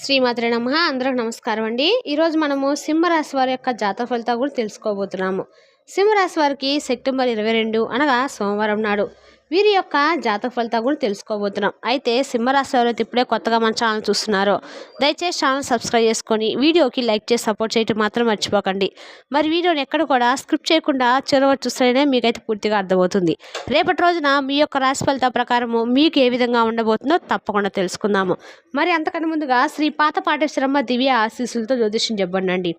శ్రీమాత్రే నమః. అందరికి నమస్కారం అండి. ఈరోజు మనము సింహరాశి వారి యొక్క జాతక ఫలితాలు కూడా తెలుసుకోబోతున్నాము. సింహరాశి వారికి సెప్టెంబర్ 22 అనగా సోమవారం నాడు వీరి యొక్క జాతక ఫలితాలు కూడా తెలుసుకోబోతున్నాం. అయితే సింహరాశి వారు అయితే ఇప్పుడే కొత్తగా మన ఛానల్ చూస్తున్నారో దయచేసి ఛానల్ సబ్స్క్రైబ్ చేసుకొని వీడియోకి లైక్ చేసి సపోర్ట్ చేయడం మాత్రం మర్చిపోకండి. మరి వీడియోని ఎక్కడ కూడా స్క్రిప్ట్ చేయకుండా చివరి చూస్తేనే మీకైతే పూర్తిగా అర్థమవుతుంది. రేపటి రోజున మీ యొక్క రాశి ఫలితాల ప్రకారము మీకు ఏ విధంగా ఉండబోతుందో తప్పకుండా తెలుసుకుందాము. మరి అంతకన్నా ముందుగా శ్రీ పాత పాటేశ్వరమ్మ దివ్య ఆశీస్సులతో జ్యోతిష్యం చెప్పండి.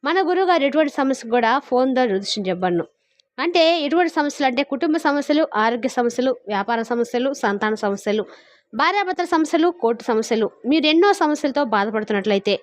మన గురువు గారు ఎటువంటి సమస్య కూడా ఫోన్ ద్వారా జ్యోతిష్యం చెప్పను. అంటే ఎటువంటి సమస్యలు అంటే కుటుంబ సమస్యలు, ఆరోగ్య సమస్యలు, వ్యాపార సమస్యలు, సంతాన సమస్యలు, భార్యాభర్తల సమస్యలు, కోర్టు సమస్యలు, మీరు ఎన్నో సమస్యలతో బాధపడుతున్నట్లయితే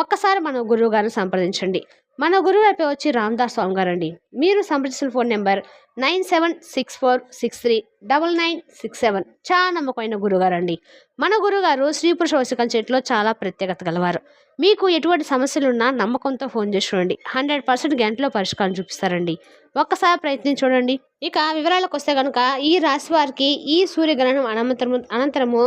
ఒక్కసారి మన గురువు గారిని సంప్రదించండి. మన గురువు అయిపోయి వచ్చి రామదాస్ స్వామి గారండి. మీరు సంప్రదించిన ఫోన్ నెంబర్ 9764639967. చాలా నమ్మకమైన గురుగారండి. మన గురుగారు స్త్రీ పురుష వశికం చెట్లో చాలా ప్రత్యేకత గలవారు. మీకు ఎటువంటి సమస్యలున్నా నమ్మకంతో ఫోన్ చేసి చూడండి. 100% గంటలో పరిష్కారం చూపిస్తారండి. ఒక్కసారి ప్రయత్నం చూడండి. ఇక వివరాలకు వస్తే కనుక ఈ రాశి వారికి ఈ సూర్యగ్రహణం అనంతరము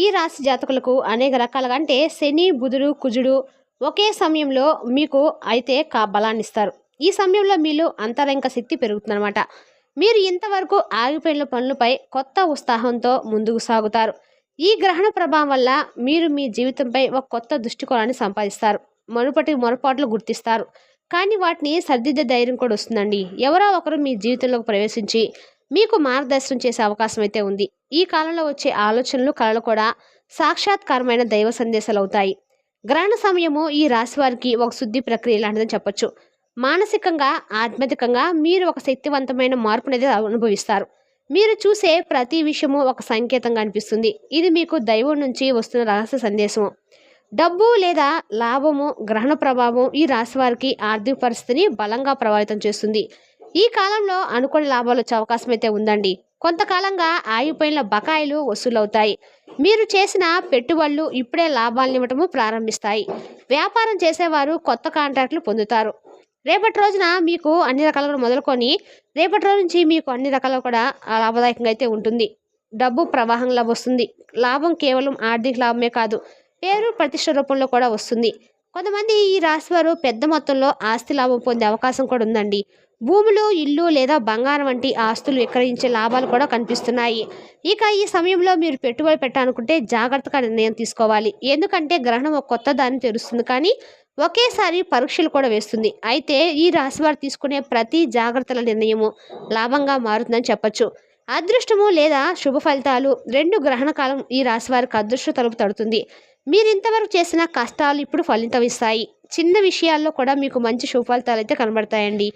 ఈ రాశి జాతకులకు అనేక రకాలుగా అంటే శని, బుధుడు, కుజుడు ఒకే సమయంలో మీకు అయితే బలాన్ని ఇస్తారు. ఈ సమయంలో మీలో అంతరంగ శక్తి పెరుగుతుందన్నమాట. మీరు ఇంతవరకు ఆగిపోయిన పనులపై కొత్త ఉత్సాహంతో ముందుకు సాగుతారు. ఈ గ్రహణ ప్రభావం వల్ల మీరు మీ జీవితంపై ఒక కొత్త దృష్టికోణాన్ని సంపాదిస్తారు. మునుపటి మొరపాట్లు గుర్తిస్తారు, కానీ వాటిని సర్దిద్దే ధైర్యం కూడా వస్తుందండి. ఎవరో ఒకరు మీ జీవితంలోకి ప్రవేశించి మీకు మార్గదర్శనం చేసే అవకాశం అయితే ఉంది. ఈ కాలంలో వచ్చే ఆలోచనలు, కళలు కూడా సాక్షాత్కారమైన దైవ సందేశాలు అవుతాయి. గ్రహణ సమయము ఈ రాశి వారికి ఒక శుద్ధి ప్రక్రియ లాంటిదని చెప్పొచ్చు. మానసికంగా, ఆధ్యాత్మికంగా మీరు ఒక శక్తివంతమైన మార్పునైతే అనుభవిస్తారు. మీరు చూసే ప్రతి విషయము ఒక సంకేతంగా అనిపిస్తుంది. ఇది మీకు దైవం నుంచి వస్తున్న రహస్య సందేశము. డబ్బు లేదా లాభము గ్రహణ ప్రభావం ఈ రాశి వారికి ఆర్థిక పరిస్థితిని బలంగా ప్రభావితం చేస్తుంది. ఈ కాలంలో అనుకోని లాభాలు వచ్చే అవకాశం అయితే ఉందండి. కొంతకాలంగా ఆగిపోయిన బకాయిలు వసూలవుతాయి. మీరు చేసిన పెట్టుబడులు ఇప్పుడే లాభాలను ఇవ్వటము ప్రారంభిస్తాయి. వ్యాపారం చేసేవారు కొత్త కాంట్రాక్టులు పొందుతారు. రేపటి రోజున మీకు అన్ని రకాలుగా మొదలుకొని రేపటి రోజు నుంచి మీకు అన్ని రకాలు కూడా లాభదాయకంగా అయితే ఉంటుంది. డబ్బు ప్రవాహంగా వస్తుంది. లాభం కేవలం ఆర్థిక లాభమే కాదు, పేరు ప్రతిష్ట రూపంలో కూడా వస్తుంది. కొంతమంది ఈ రాశి వారు పెద్ద మొత్తంలో ఆస్తి లాభం పొందే అవకాశం కూడా ఉందండి. భూములు, ఇల్లు లేదా బంగారం వంటి ఆస్తులు విక్రయించే లాభాలు కూడా కనిపిస్తున్నాయి. ఇక ఈ సమయంలో మీరు పెట్టుబడి పెట్టాలనుకుంటే జాగ్రత్తగా నిర్ణయం తీసుకోవాలి. ఎందుకంటే గ్రహణం ఒక కొత్త దాన్ని తెరుస్తుంది, కానీ ఒకేసారి పరీక్షలు కూడా వేస్తుంది. అయితే ఈ రాశి వారు తీసుకునే ప్రతి జాగ్రత్తల నిర్ణయము లాభంగా మారుతుందని చెప్పొచ్చు. అదృష్టము లేదా శుభ ఫలితాలు రెండు గ్రహణ కాలం ఈ రాశి వారికి అదృష్ట తలుపు తడుతుంది. మీరు ఇంతవరకు చేసిన కష్టాలు ఇప్పుడు ఫలితమిస్తాయి. చిన్న విషయాల్లో కూడా మీకు మంచి శుభ ఫలితాలు అయితే కనబడతాయండి.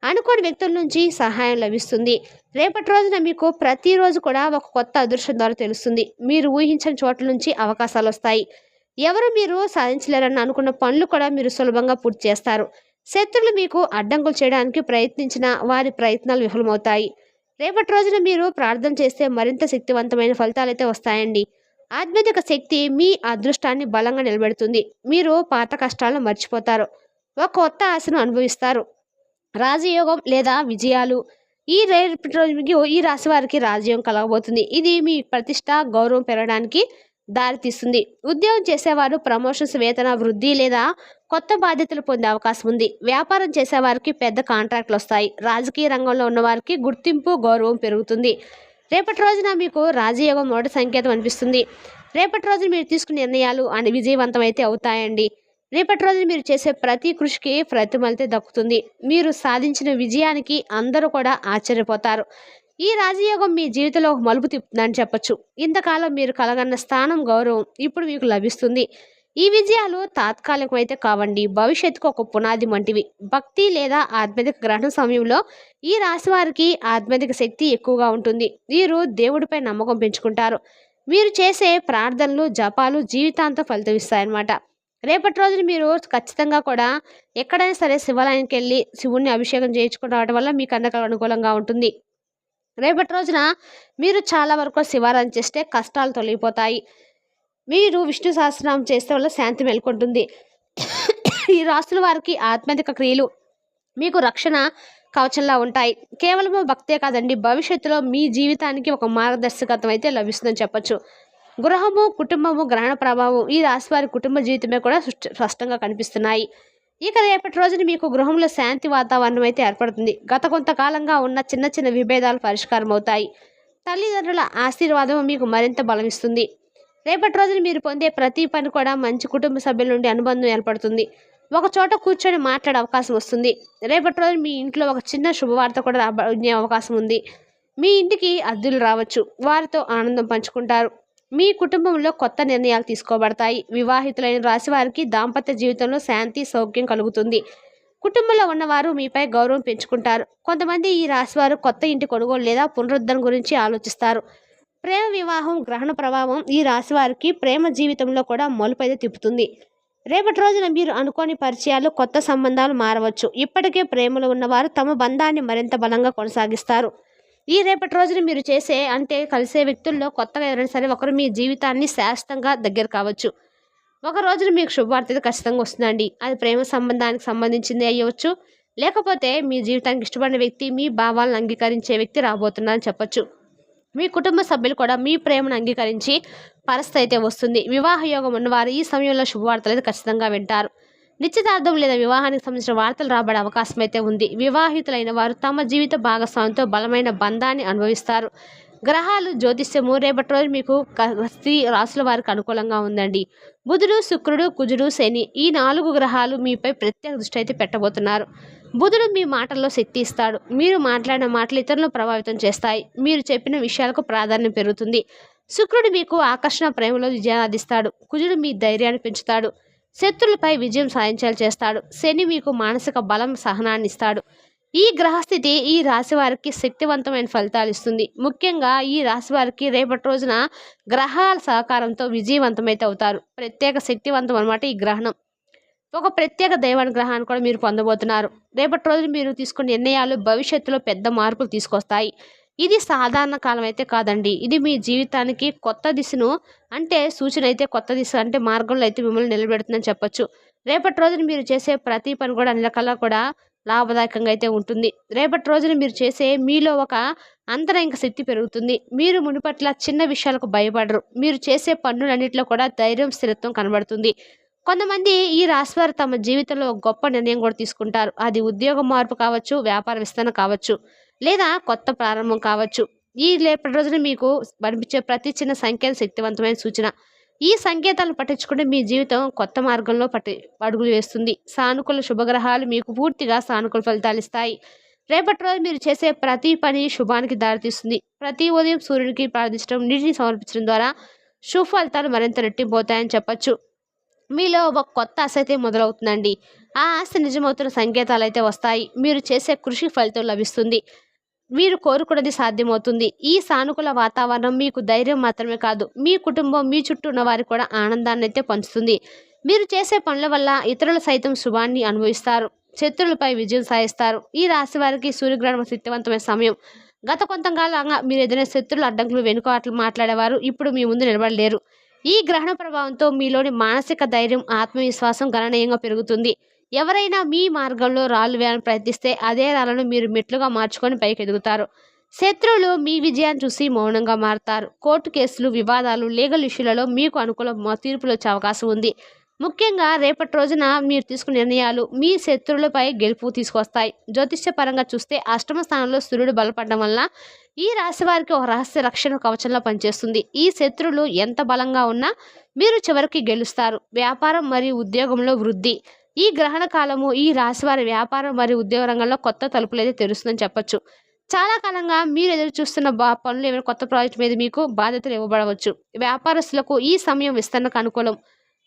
అనుకోని వ్యక్తుల నుంచి సహాయం లభిస్తుంది. రేపటి రోజున మీకు ప్రతిరోజు కూడా ఒక కొత్త అదృష్టం ద్వారా తెలుస్తుంది. మీరు ఊహించని చోట్ల నుంచి అవకాశాలు వస్తాయి. ఎవరు మీరు సాధించలేరని అనుకున్న పనులు కూడా మీరు సులభంగా పూర్తి చేస్తారు. శత్రులు మీకు అడ్డంకులు చేయడానికి ప్రయత్నించిన వారి ప్రయత్నాలు విఫలమవుతాయి. రేపటి రోజున మీరు ప్రార్థన చేస్తే మరింత శక్తివంతమైన ఫలితాలు అయితే వస్తాయండి. ఆధ్యాత్మిక శక్తి మీ అదృష్టాన్ని బలంగా నిలబెడుతుంది. మీరు పాత కష్టాలను మర్చిపోతారు, ఒక కొత్త ఆశను అనుభవిస్తారు. రాజయోగం లేదా విజయాలు ఈ రేపటి రోజుకి ఈ రాశి వారికి రాజయోగం కలగబోతుంది. ఇది మీ ప్రతిష్ట, గౌరవం పెరగడానికి దారితీస్తుంది. ఉద్యోగం చేసేవారు ప్రమోషన్స్, వేతన వృద్ధి లేదా కొత్త బాధ్యతలు పొందే అవకాశం ఉంది. వ్యాపారం చేసేవారికి పెద్ద కాంట్రాక్టులు వస్తాయి. రాజకీయ రంగంలో ఉన్నవారికి గుర్తింపు, గౌరవం పెరుగుతుంది. రేపటి రోజున మీకు రాజయోగం మొదటి సంకేతం అనిపిస్తుంది. రేపటి రోజున మీరు తీసుకునే నిర్ణయాలు విజయవంతం అయితే అవుతాయండి. రేపటి రోజున మీరు చేసే ప్రతి కృషికి ప్రతిఫలతే దక్కుతుంది. మీరు సాధించిన విజయానికి అందరూ కూడా ఆశ్చర్యపోతారు. ఈ రాజయోగం మీ జీవితంలో ఒక మలుపు తిప్పుతుందని చెప్పొచ్చు. ఇంతకాలం మీరు కలగన్న స్థానం, గౌరవం ఇప్పుడు మీకు లభిస్తుంది. ఈ విజయాలు తాత్కాలికం అయితే కావండి, భవిష్యత్తుకు ఒక పునాది వంటివి. భక్తి లేదా ఆధ్యాత్మిక గ్రహణ సమయంలో ఈ రాశి వారికి ఆధ్యాత్మిక శక్తి ఎక్కువగా ఉంటుంది. వీరు దేవుడిపై నమ్మకం పెంచుకుంటారు. మీరు చేసే ప్రార్థనలు, జపాలు జీవితాంతం ఫలితమిస్తాయన్నమాట. రేపటి రోజున మీరు ఖచ్చితంగా కూడా ఎక్కడైనా సరే శివాలయానికి వెళ్ళి శివుణ్ణి అభిషేకం చేయించుకుని రావడం వల్ల మీకు అందరికీ అనుకూలంగా ఉంటుంది. రేపటి రోజున మీరు చాలా వరకు శివారాధన చేస్తే కష్టాలు తొలగిపోతాయి. మీరు విష్ణు సహస్రనామం చేస్తే వల్ల శాంతి మేల్కొంటుంది. ఈ రాశుల వారికి ఆధ్యాత్మిక క్రియలు మీకు రక్షణ కవచంలా ఉంటాయి. కేవలం భక్తే కాదండి, భవిష్యత్తులో మీ జీవితానికి ఒక మార్గదర్శకత్వం అయితే లభిస్తుందని చెప్పొచ్చు. గృహము, కుటుంబము, గ్రహణ ప్రభావం ఈ రాశి వారి కుటుంబ జీవితమే కూడా స్పష్టంగా కనిపిస్తున్నాయి. ఇక రేపటి రోజున మీకు గృహంలో శాంతి వాతావరణం అయితే ఏర్పడుతుంది. గత కొంతకాలంగా ఉన్న చిన్న చిన్న విభేదాలు పరిష్కారం అవుతాయి. తల్లిదండ్రుల ఆశీర్వాదం మీకు మరింత బలమిస్తుంది. రేపటి రోజున మీరు పొందే ప్రతి పని కూడా మంచి కుటుంబ సభ్యుల నుండి అనుబంధం ఏర్పడుతుంది. ఒక చోట కూర్చొని మాట్లాడే అవకాశం వస్తుంది. రేపటి రోజు మీ ఇంట్లో ఒక చిన్న శుభవార్త కూడా రాబడే అవకాశం ఉంది. మీ ఇంటికి అతిథులు రావచ్చు. వారితో ఆనందం పంచుకుంటారు. మీ కుటుంబంలో కొత్త నిర్ణయాలు తీసుకోబడతాయి. వివాహితులైన రాశి వారికి దాంపత్య జీవితంలో శాంతి, సౌఖ్యం కలుగుతుంది. కుటుంబంలో ఉన్నవారు మీపై గౌరవం పెంచుకుంటారు. కొంతమంది ఈ రాశివారు కొత్త ఇంటి కొనుగోలు లేదా పునరుద్ధరణ గురించి ఆలోచిస్తారు. ప్రేమ, వివాహం, గ్రహణ ప్రభావం ఈ రాశివారికి ప్రేమ జీవితంలో కూడా మలుపైతే తిప్పుతుంది. రేపటి రోజున మీరు అనుకోని పరిచయాలు, కొత్త సంబంధాలు మారవచ్చు. ఇప్పటికే ప్రేమలో ఉన్నవారు తమ బంధాన్ని మరింత బలంగా కొనసాగిస్తారు. ఈ రేపటి రోజున మీరు కలిసే వ్యక్తుల్లో కొత్తగా ఎవరైనా సరే ఒకరు మీ జీవితాన్ని శాశ్వతంగా దగ్గర కావచ్చు. ఒక రోజున మీకు శుభవార్త అయితే ఖచ్చితంగా వస్తుందండి. అది ప్రేమ సంబంధానికి సంబంధించింది అయ్యవచ్చు, లేకపోతే మీ జీవితానికి ఇష్టపడిన వ్యక్తి, మీ భావాలను అంగీకరించే వ్యక్తి రాబోతున్నారని చెప్పొచ్చు. మీ కుటుంబ సభ్యులు కూడా మీ ప్రేమను అంగీకరించి పరిస్థితి అయితే వస్తుంది. వివాహ యోగం ఉన్నవారు ఈ సమయంలో శుభవార్తలు అయితే ఖచ్చితంగా వింటారు. నిశ్చితార్థం లేదా వివాహానికి సంబంధించిన వార్తలు రాబడే అవకాశం అయితే ఉంది. వివాహితులైన వారు తమ జీవిత భాగస్వామితో బలమైన బంధాన్ని అనుభవిస్తారు. గ్రహాలు, జ్యోతిష్యము రేపటి రోజు మీకు స్త్రీ రాశుల వారికి అనుకూలంగా ఉందండి. బుధుడు, శుక్రుడు, కుజుడు, శని ఈ 4 గ్రహాలు మీపై ప్రత్యేక దృష్టి అయితే పెట్టబోతున్నారు. బుధుడు మీ మాటల్లో శక్తి ఇస్తాడు. మీరు మాట్లాడిన మాటలు ఇతరులను ప్రభావితం చేస్తాయి. మీరు చెప్పిన విషయాలకు ప్రాధాన్యం పెరుగుతుంది. శుక్రుడు మీకు ఆకర్షణ, ప్రేమలో విజయాన్ని అందిస్తాడు. కుజుడు మీ ధైర్యాన్ని పెంచుతాడు. శత్రులపై విజయం సాధించేలా చేస్తాడు. శని మీకు మానసిక బలం, సహనాన్ని ఇస్తాడు. ఈ గ్రహస్థితి ఈ రాశి వారికి శక్తివంతమైన ఫలితాలు ఇస్తుంది. ముఖ్యంగా ఈ రాశి వారికి రేపటి రోజున గ్రహాల సహకారంతో విజయవంతమైతే అవుతారు. ప్రత్యేక శక్తివంతం అన్నమాట ఈ గ్రహణం. ఒక ప్రత్యేక దైవానుగ్రహాన్ని కూడా మీరు పొందబోతున్నారు. రేపటి రోజున మీరు తీసుకునే నిర్ణయాలు భవిష్యత్తులో పెద్ద మార్పులు తీసుకొస్తాయి. ఇది సాధారణ కాలం అయితే కాదండి. ఇది మీ జీవితానికి కొత్త దిశను సూచన అయితే, కొత్త దిశ మార్గంలో అయితే మిమ్మల్ని నిలబెడుతుందని చెప్పొచ్చు. రేపటి రోజున మీరు చేసే ప్రతి పని కూడా అన్ని రకాల కూడా లాభదాయకంగా అయితే ఉంటుంది. రేపటి రోజున మీరు చేసే మీలో ఒక అంతరంగ శక్తి పెరుగుతుంది. మీరు మునుపట్ల చిన్న విషయాలకు భయపడరు. మీరు చేసే పనులన్నింటిలో కూడా ధైర్యం, స్థిరత్వం కనబడుతుంది. కొంతమంది ఈ రాశివారు తమ జీవితంలో ఒక గొప్ప నిర్ణయం కూడా తీసుకుంటారు. అది ఉద్యోగ మార్పు కావచ్చు, వ్యాపార విస్తరణ కావచ్చు, లేదా కొత్త ప్రారంభం కావచ్చు. ఈ రేపటి రోజున మీకు కనిపించే ప్రతి చిన్న సంకేతం శక్తివంతమైన సూచన. ఈ సంకేతాలను పట్టించుకుంటే మీ జీవితం కొత్త మార్గంలో అడుగులు వేస్తుంది. సానుకూల శుభగ్రహాలు మీకు పూర్తిగా సానుకూల ఫలితాలు ఇస్తాయి. రేపటి రోజు మీరు చేసే ప్రతి పని శుభానికి దారితీస్తుంది. ప్రతి ఉదయం సూర్యునికి ప్రార్థించడం, నీటిని సమర్పించడం ద్వారా శుభ ఫలితాలు మరింత రెట్టింపోతాయని చెప్పొచ్చు. మీలో ఒక కొత్త ఆశ అయితే మొదలవుతుందండి. ఆ ఆశ నిజమవుతున్న సంకేతాలు అయితే వస్తాయి. మీరు చేసే కృషి ఫలితం లభిస్తుంది. మీరు కోరుకున్నది సాధ్యమవుతుంది. ఈ సానుకూల వాతావరణం మీకు ధైర్యం మాత్రమే కాదు, మీ కుటుంబం, మీ చుట్టూ ఉన్న వారికి కూడా ఆనందాన్ని అయితే పంచుతుంది. మీరు చేసే పనుల వల్ల ఇతరులు సైతం శుభాన్ని అనుభవిస్తారు. శత్రులపై విజయం సాధిస్తారు. ఈ రాశి వారికి సూర్యగ్రహణం శక్తివంతమైన సమయం. గత కొంతకాలంగా మీరు ఎదురైన శత్రులు, అడ్డంకులు, వెనుకాటలు మాట్లాడేవారు ఇప్పుడు మీ ముందు నిలబడలేరు. ఈ గ్రహణ ప్రభావంతో మీలోని మానసిక ధైర్యం, ఆత్మవిశ్వాసం గణనీయంగా పెరుగుతుంది. ఎవరైనా మీ మార్గంలో రాళ్ళు వేయాలని ప్రయత్నిస్తే అదే రాళ్లను మీరు మెట్లుగా మార్చుకొని పైకి ఎదుగుతారు. శత్రువులు మీ విజయాన్ని చూసి మౌనంగా మారుతారు. కోర్టు కేసులు, వివాదాలు, లీగల్ ఇష్యూలలో మీకు అనుకూల తీర్పులు వచ్చే అవకాశం ఉంది. ముఖ్యంగా రేపటి రోజున మీరు తీసుకునే నిర్ణయాలు మీ శత్రువులపై గెలుపు తీసుకొస్తాయి. జ్యోతిష్యపరంగా చూస్తే అష్టమ స్థానంలో సూర్యుడు బలపడడం వల్ల ఈ రాశి వారికి ఒక రహస్య రక్షణ కవచంలా పనిచేస్తుంది. ఈ శత్రువులు ఎంత బలంగా ఉన్నా మీరు చివరికి గెలుస్తారు. వ్యాపారం మరియు ఉద్యోగంలో వృద్ధి. ఈ గ్రహణ కాలము ఈ రాశి వారి వ్యాపారం మరియు ఉద్యోగ రంగంలో కొత్త తలుపులు అయితే తెరుస్తుందని చెప్పొచ్చు. చాలా కాలంగా మీరు ఎదురు చూస్తున్న పనులు, ఏమైనా కొత్త ప్రాజెక్ట్ మీద మీకు బాధ్యతలు ఇవ్వబడవచ్చు. వ్యాపారస్తులకు ఈ సమయం విస్తరణకు అనుకూలం.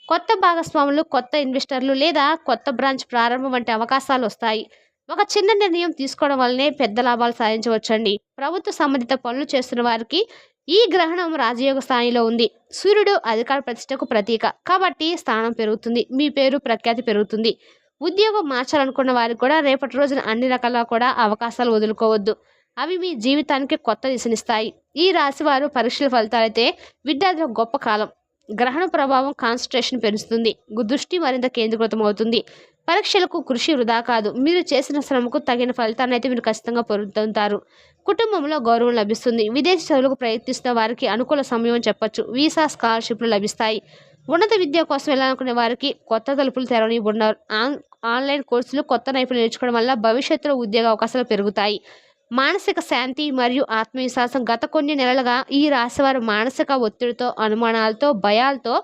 కొత్త భాగస్వాములు, కొత్త ఇన్వెస్టర్లు లేదా కొత్త బ్రాంచ్ ప్రారంభం వంటి అవకాశాలు వస్తాయి. ఒక చిన్న నిర్ణయం తీసుకోవడం వల్లనే పెద్ద లాభాలు సాధించవచ్చండి. ప్రభుత్వ సంబంధిత పనులు చేస్తున్న వారికి ఈ గ్రహణం రాజయోగ స్థాయిలో ఉంది. సూర్యుడు అధికార ప్రతిష్టకు ప్రతీక కాబట్టి స్థానం పెరుగుతుంది, మీ పేరు ప్రఖ్యాతి పెరుగుతుంది. ఉద్యోగం మార్చాలనుకున్న వారికి కూడా రేపటి రోజున అన్ని రకాల కూడా అవకాశాలు వదులుకోవద్దు. అవి మీ జీవితానికి కొత్త దిశనిస్తాయి. ఈ రాశి వారు పరీక్షల ఫలితాలైతే విద్యార్థులకు గొప్ప కాలం. గ్రహణ ప్రభావం కాన్సంట్రేషన్ పెంచుతుంది. దృష్టి మరింత కేంద్రీకృతం అవుతుంది. పరీక్షలకు కృషి వృధా కాదు. మీరు చేసిన శ్రమకు తగిన ఫలితాన్ని అయితే మీరు ఖచ్చితంగా పొందుతారు. కుటుంబంలో గౌరవం లభిస్తుంది. విదేశీ చదువులకు ప్రయత్నిస్తున్న వారికి అనుకూల సమయం అని చెప్పొచ్చు. వీసా స్కాలర్షిప్లు లభిస్తాయి. ఉన్నత విద్య కోసం వెళ్ళాలనుకునే వారికి కొత్త తలుపులు తెరవనివ్వనున్నారు. ఆన్లైన్ కోర్సులు కొత్త నైపుణ్యం నేర్చుకోవడం వల్ల భవిష్యత్తులో ఉద్యోగ అవకాశాలు పెరుగుతాయి. మానసిక శాంతి మరియు ఆత్మవిశ్వాసం. గత కొన్ని నెలలుగా ఈ రాశివారు మానసిక ఒత్తిడితో, అనుమానాలతో, భయాలతో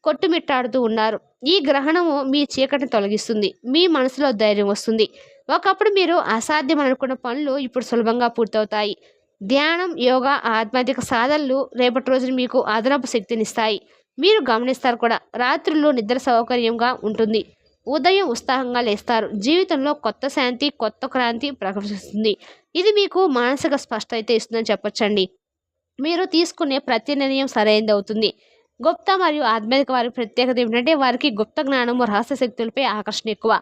కొట్టుమిట్టాడుతూ ఉన్నారు. ఈ గ్రహణము మీ చీకటిని తొలగిస్తుంది. మీ మనసులో ధైర్యం వస్తుంది. ఒకప్పుడు మీరు అసాధ్యం అనుకున్న పనులు ఇప్పుడు సులభంగా పూర్తవుతాయి. ధ్యానం, యోగా, ఆధ్యాత్మిక సాధనలు రేపటి రోజున మీకు అదనపు శక్తినిస్తాయి. మీరు గమనిస్తారు కూడా. రాత్రుల్లో నిద్ర సౌకర్యంగా ఉంటుంది. ఉదయం ఉత్సాహంగా లేస్తారు. జీవితంలో కొత్త శాంతి, కొత్త క్రాంతి ప్రకాశిస్తుంది. ఇది మీకు మానసిక స్పష్టత ఇస్తుందని చెప్పొచ్చండి. మీరు తీసుకునే ప్రతి నిర్ణయం సరైనది అవుతుంది. గుప్త మరియు ఆధ్యాత్మిక వారి ప్రత్యేకత ఏమిటంటే వారికి గుప్త జ్ఞానము, రహస్య శక్తులపై ఆకర్షణ ఎక్కువ.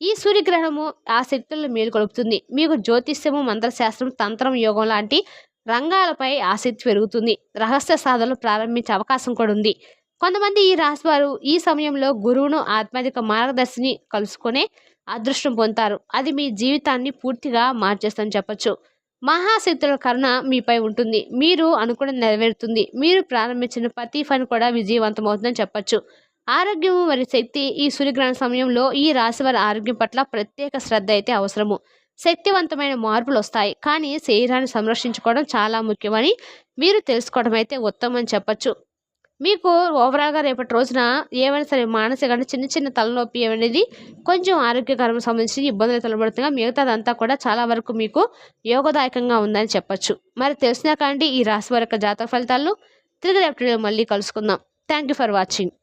ఈ సూర్యగ్రహణము ఆ శక్తులను మేలుకొలుపుతుంది. మీకు జ్యోతిష్యము, మంత్రశాస్త్రం, తంత్రం, యోగం లాంటి రంగాలపై ఆసక్తి పెరుగుతుంది. రహస్య సాధనలు ప్రారంభించే అవకాశం కూడా ఉంది. కొంతమంది ఈ రాశి వారు ఈ సమయంలో గురువును, ఆధ్యాత్మిక మార్గదర్శిని కలుసుకునే అదృష్టం పొందుతారు. అది మీ జీవితాన్ని పూర్తిగా మార్చేస్తుందని చెప్పొచ్చు. మహాశక్తుల కరుణ మీపై ఉంటుంది. మీరు అనుకున్నది నెరవేరుతుంది. మీరు ప్రారంభించిన ప్రతి పని కూడా విజయవంతమవుతుందని చెప్పొచ్చు. ఆరోగ్యము మరియు శక్తి. ఈ సూర్యగ్రహణ సమయంలో ఈ రాశి వారి ఆరోగ్యం పట్ల ప్రత్యేక శ్రద్ధ అయితే అవసరము. శక్తివంతమైన మార్పులు వస్తాయి, కానీ శరీరాన్ని సంరక్షించుకోవడం చాలా ముఖ్యమని మీరు తెలుసుకోవడం అయితే ఉత్తమం అని చెప్పొచ్చు. మీకు ఓవరాల్‌గా రేపటి రోజున ఏమైనా సరే మానసిక అంటే చిన్న చిన్న తలనొప్పి అనేది కొంచెం ఆరోగ్యకరమైన సంబంధించి ఇబ్బందులు తలబడుతున్నా మిగతాదంతా కూడా చాలా వరకు మీకు యోగదాయకంగా ఉందని చెప్పొచ్చు. మరి తెలిసినా కాండి ఈ రాశి వారి యొక్క జాతక ఫలితాలను తిరిగి రేపటి వీడియోలో మళ్ళీ కలుసుకుందాం. Thank you for watching.